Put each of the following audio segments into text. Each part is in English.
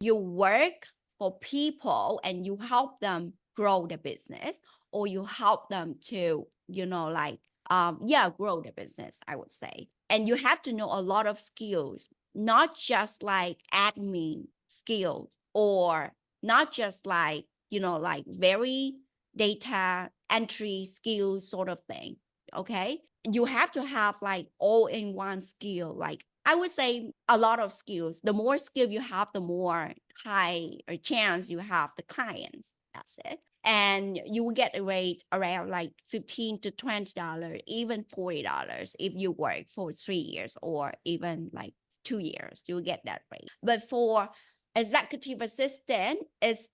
you work for people and you help them grow the business, or you help them to, grow the business, I would say. And you have to know a lot of skills, not just like admin skills, or not just like, very data entry skills sort of thing. Okay. You have to have like all in one skill. Like I would say a lot of skills. The more skill you have, the more high or chance you have the clients. That's it. And you will get a rate around like $15 to $20, even $40 if you work for 3 years or even like 2 years. You will get that rate. But for executive assistant, it's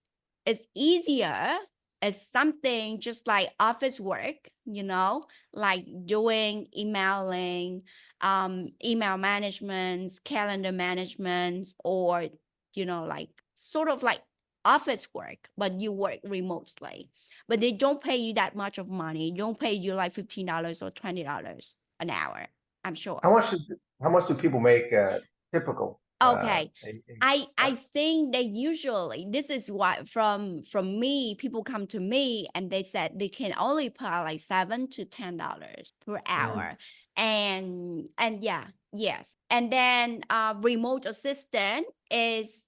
easier. It's something just like office work, like doing emailing, email management, calendar management, or, like sort of like office work, but you work remotely. But they don't pay you that much of money. They don't pay you like $15 or $20 an hour, I'm sure. How much do people make typical? Okay. I Yeah. think they usually, this is what from me, people come to me and they said they can only pay like $7 to $10 per hour. And yeah, yes. And then remote assistant is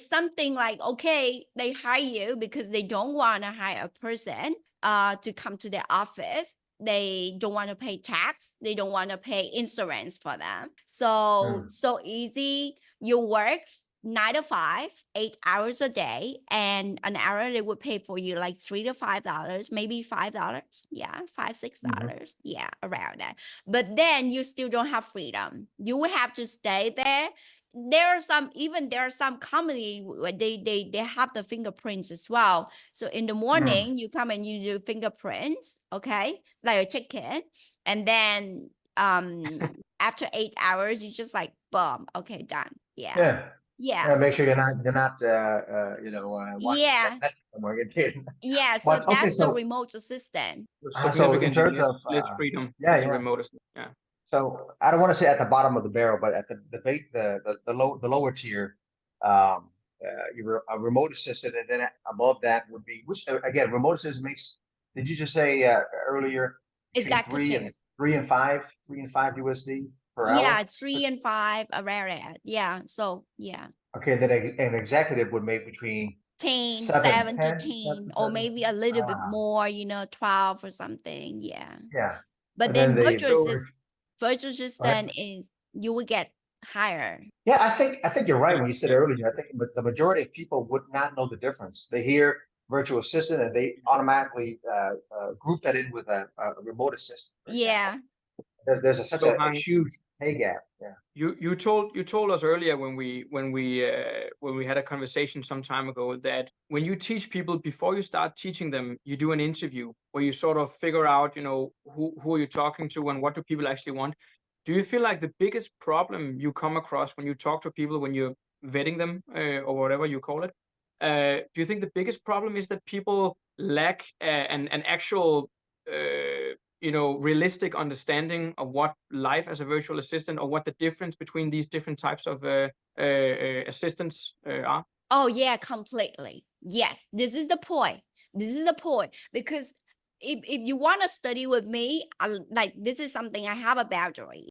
something like, okay, they hire you because they don't want to hire a person to come to their office. They don't want to pay tax. They don't want to pay insurance for them. So easy. You work 9 to 5, 8 hours a day, and an hour they would pay for you like $3 to $5, maybe $5. Yeah, $5, $6. Yeah, around that. But then you still don't have freedom. You will have to stay there. There are some company where they have the fingerprints as well. So in the morning you come and you do fingerprints, okay, like a chicken, and then after 8 hours you just like boom, okay, done. Yeah. Yeah. Yeah. Yeah, make sure you're not watching Yeah. Netflix somewhere. You're kidding. Yeah. So But okay, that's the remote assistant. so in Significantly terms of less freedom yeah, than yeah. remote assistant. Yeah. So I don't want to say at the bottom of the barrel, but at the lower tier, you're a remote assistant, and then above that would be which again, remote assistant makes. Did you just say earlier between Executive. 3 and 5 USD per Yeah, hour? it's 3 and 5 around that. Yeah. So yeah. Okay, then an executive would make between 10, 7 and 7 to 10, 10, or maybe a little bit more, 12 or something. Yeah. yeah. But And then then the virtual go ahead. assistant is you will get higher. Yeah, I think you're right Yeah. when you said Yeah. earlier. I think the majority of people would not know the difference. They hear virtual assistant and they automatically group that in with a remote assistant, for example. Yeah. There's such So a Hank, huge pay gap. Yeah. you told us earlier when we had a conversation some time ago that when you teach people, before you start teaching them, you do an interview where you sort of figure out, who are you talking to and what do people actually want. Do you feel like the biggest problem you come across when you talk to people, when you're vetting them, or whatever you call it, do you think the biggest problem is that people lack an actual realistic understanding of what life as a virtual assistant, or what the difference between these different types of assistants are? Oh yeah, completely. Yes, this is the point. This is the point because if you want to study with me, like this is something I have a boundary.